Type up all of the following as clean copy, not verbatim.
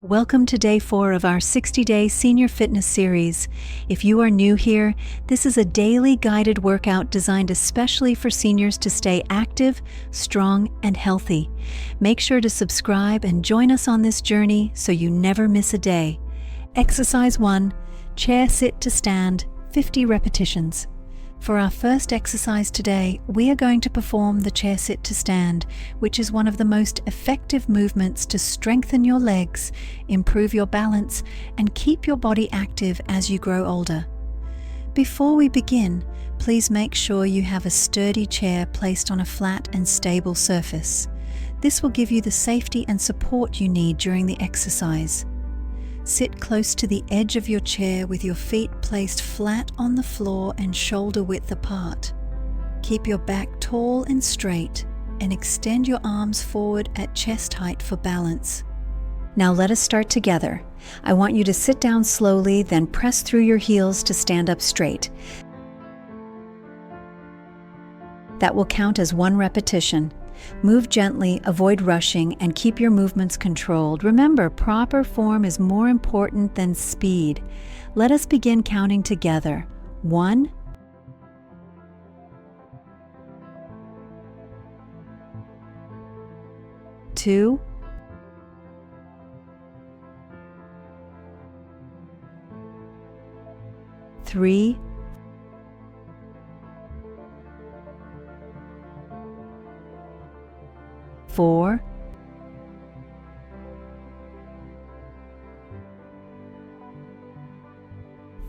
Welcome to day 4 of our 60-day senior fitness series. If you are new here, this is a daily guided workout designed especially for seniors to stay active, strong, and healthy. Make sure to subscribe and join us on this journey so you never miss a day. Exercise 1, chair sit to stand, 50 repetitions. For our first exercise today, we are going to perform the chair sit to stand, which is one of the most effective movements to strengthen your legs, improve your balance, and keep your body active as you grow older. Before we begin, please make sure you have a sturdy chair placed on a flat and stable surface. This will give you the safety and support you need during the exercise. Sit close to the edge of your chair with your feet placed flat on the floor and shoulder width apart. Keep your back tall and straight and extend your arms forward at chest height for balance. Now let us start together. I want you to sit down slowly, then press through your heels to stand up straight. That will count as 1 repetition. Move gently, avoid rushing, and keep your movements controlled. Remember, proper form is more important than speed. Let us begin counting together. 1, 2, 3, 4,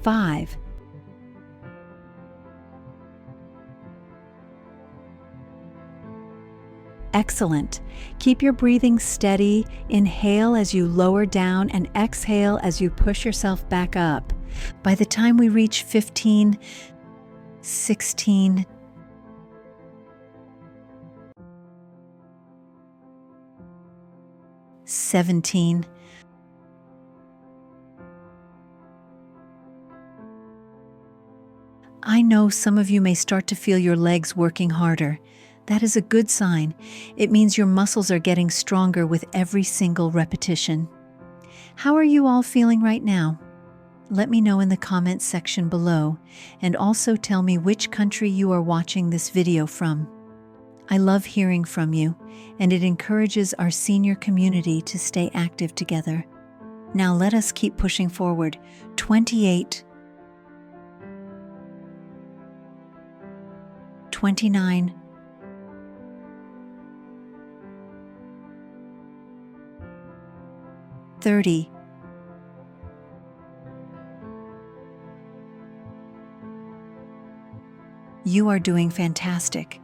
5, 'Excellent. Keep your breathing steady. Inhale as you lower down and exhale as you push yourself back up. By the time we reach 15, 16, 17, I know some of you may start to feel your legs working harder. That is a good sign. It means your muscles are getting stronger with every single repetition. How are you all feeling right now? Let me know in the comments section below, and also tell me which country you are watching this video from. I love hearing from you, and it encourages our senior community to stay active together. Now let us keep pushing forward. 28, 29, 30, 'You are doing fantastic.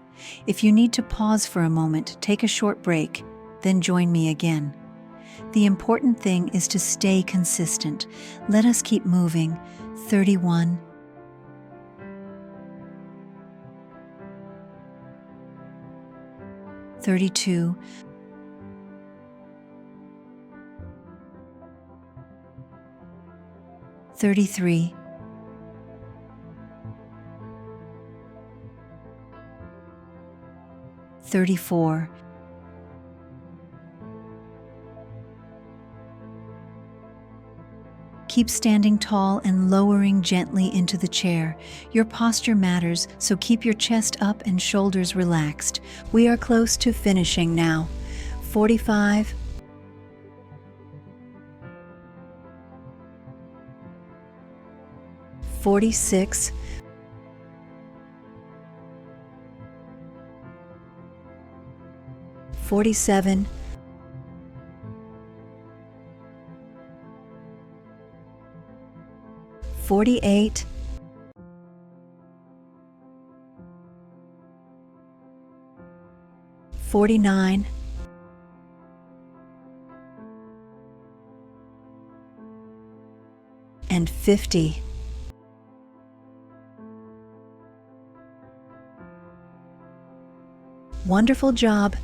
If you need to pause for a moment, take a short break, then join me again. The important thing is to stay consistent. Let us keep moving. 31, 32, 33, 34, 'Keep standing tall and lowering gently into the chair. Your posture matters, so keep your chest up and shoulders relaxed. We are close to finishing now. 45, 46, 47, 48, 49, and 50. Wonderful job!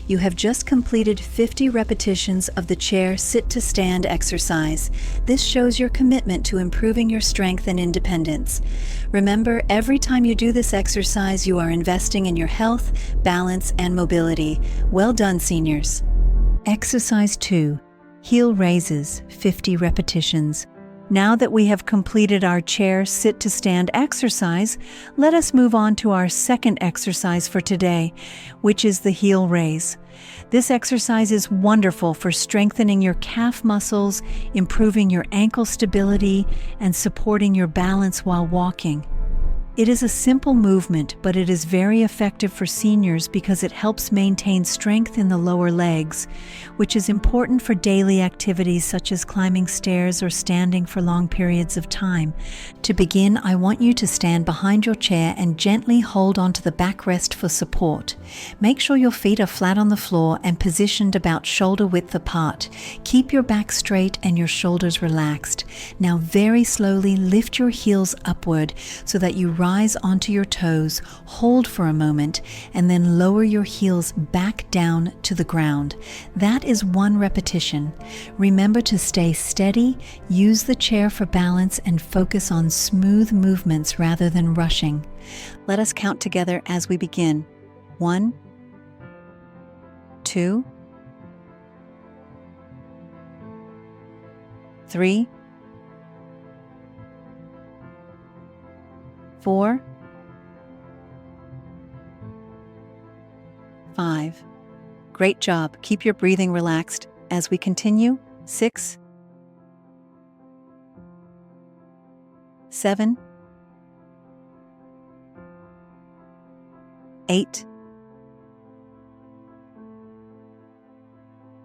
You have just completed 50 repetitions of the chair sit to stand exercise. This shows your commitment to improving your strength and independence. Remember, every time you do this exercise, you are investing in your health, balance, and mobility. Well done, seniors. Exercise 2. Heel raises, 50 repetitions. Now that we have completed our chair sit to stand exercise, let us move on to our second exercise for today, which is the heel raise. This exercise is wonderful for strengthening your calf muscles, improving your ankle stability, and supporting your balance while walking. It is a simple movement, but it is very effective for seniors because it helps maintain strength in the lower legs, which is important for daily activities such as climbing stairs or standing for long periods of time. To begin, I want you to stand behind your chair and gently hold onto the backrest for support. Make sure your feet are flat on the floor and positioned about shoulder width apart. Keep your back straight and your shoulders relaxed. Now very slowly lift your heels upward so that you rise onto your toes, hold for a moment, and then lower your heels back down to the ground. That is one repetition. Remember to stay steady, use the chair for balance, and focus on smooth movements rather than rushing. Let us count together as we begin. 1, 2, 3, 4, 5. Great job. Keep your breathing relaxed as we continue. 6, 7, 8,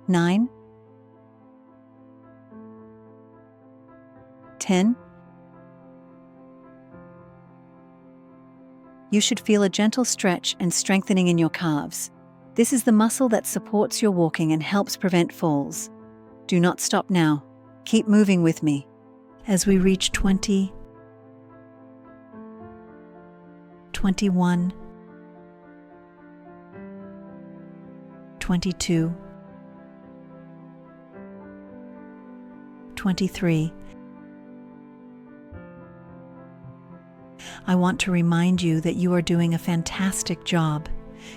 9, 10. You should feel a gentle stretch and strengthening in your calves. This is the muscle that supports your walking and helps prevent falls. Do not stop now. Keep moving with me. As we reach 20, 21, 22, 23. I want to remind you that you are doing a fantastic job.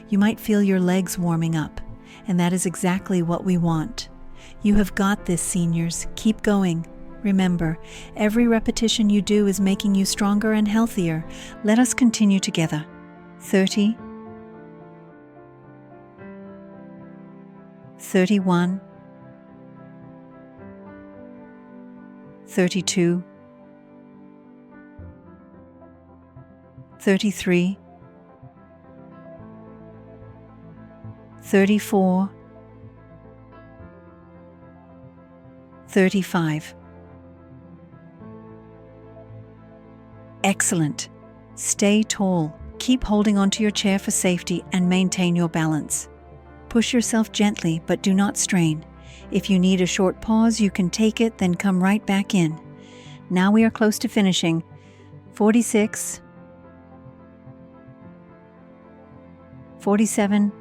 You might feel your legs warming up, and that is exactly what we want. You have got this, seniors. Keep going. Remember, every repetition you do is making you stronger and healthier. Let us continue together. 30, 31, 32, 33, 34, 35. Excellent. Stay tall. Keep holding onto your chair for safety and maintain your balance. Push yourself gently, but do not strain. If you need a short pause, you can take it, then come right back in. Now we are close to finishing. 46, 47,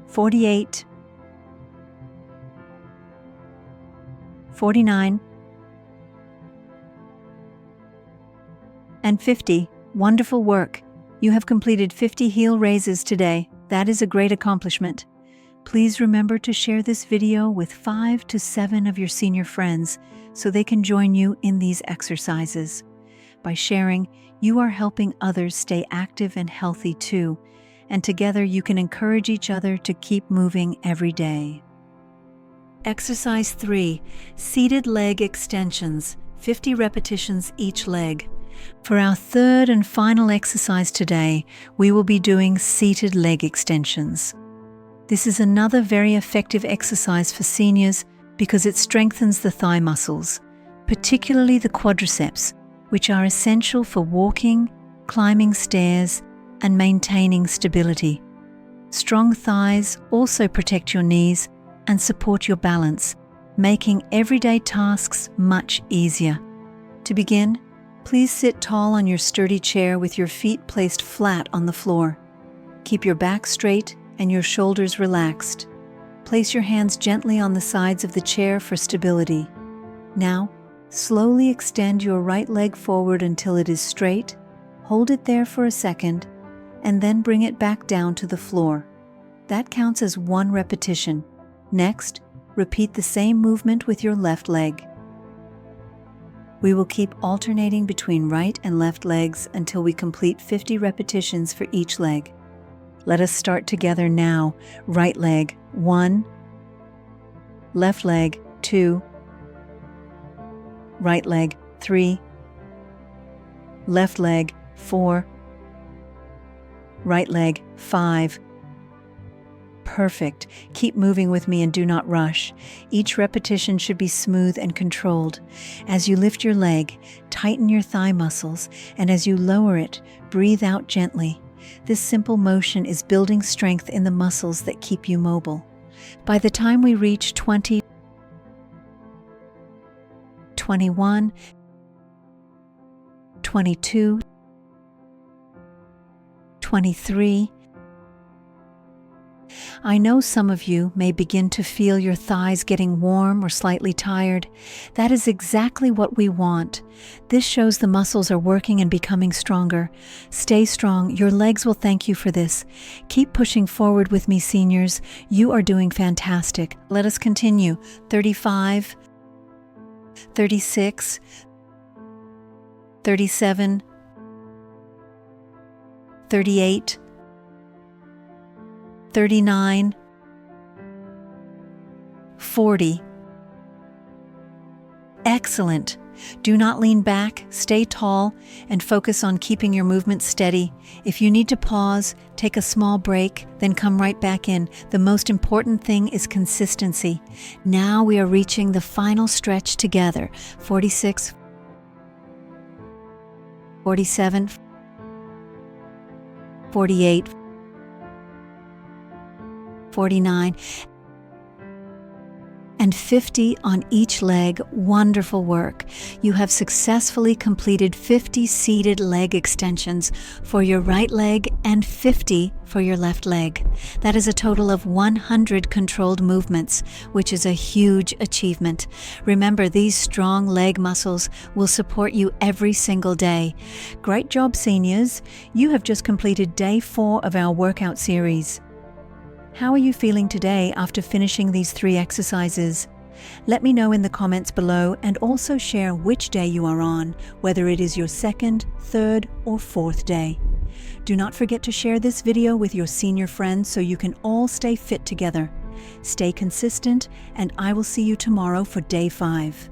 48, 49, and 50. Wonderful work. You have completed 50 heel raises today. That is a great accomplishment. Please remember to share this video with 5 to 7 of your senior friends so they can join you in these exercises. By sharing, you are helping others stay active and healthy too, and together you can encourage each other to keep moving every day. Exercise 3, seated leg extensions, 50 repetitions each leg. For our third and final exercise today, we will be doing seated leg extensions. This is another very effective exercise for seniors because it strengthens the thigh muscles, particularly the quadriceps, which are essential for walking, climbing stairs, and maintaining stability. Strong thighs also protect your knees and support your balance, making everyday tasks much easier. To begin, please sit tall on your sturdy chair with your feet placed flat on the floor. Keep your back straight and your shoulders relaxed. Place your hands gently on the sides of the chair for stability. Now, slowly extend your right leg forward until it is straight. Hold it there for a second, and then bring it back down to the floor. That counts as 1 repetition. Next, repeat the same movement with your left leg. We will keep alternating between right and left legs until we complete 50 repetitions for each leg. Let us start together now. Right leg, 1. Left leg, 2. Right leg, 3. Left leg, 4. Right leg, 5. Perfect. Keep moving with me and do not rush. Each repetition should be smooth and controlled. As you lift your leg, tighten your thigh muscles, and as you lower it, breathe out gently. This simple motion is building strength in the muscles that keep you mobile. By the time we reach 20, 21, 22, 23, I know some of you may begin to feel your thighs getting warm or slightly tired. That is exactly what we want. This shows the muscles are working and becoming stronger. Stay strong. Your legs will thank you for this. Keep pushing forward with me, seniors. You are doing fantastic. Let us continue. 35, 36, 37, 38, 39, 40. Excellent. Do not lean back, stay tall, and focus on keeping your movement steady. If you need to pause, take a small break, then come right back in. The most important thing is consistency. Now we are reaching the final stretch together. 46, 47, 48, 49, and 50 on each leg. Wonderful work. You have successfully completed 50 seated leg extensions for your right leg and 50 for your left leg. That is a total of 100 controlled movements, which is a huge achievement. Remember, these strong leg muscles will support you every single day. Great job, seniors. You have just completed day 4 of our workout series. How are you feeling today after finishing these 3 exercises? Let me know in the comments below, and also share which day you are on, whether it is your 2nd, 3rd, or 4th day. Do not forget to share this video with your senior friends so you can all stay fit together. Stay consistent, and I will see you tomorrow for day 5.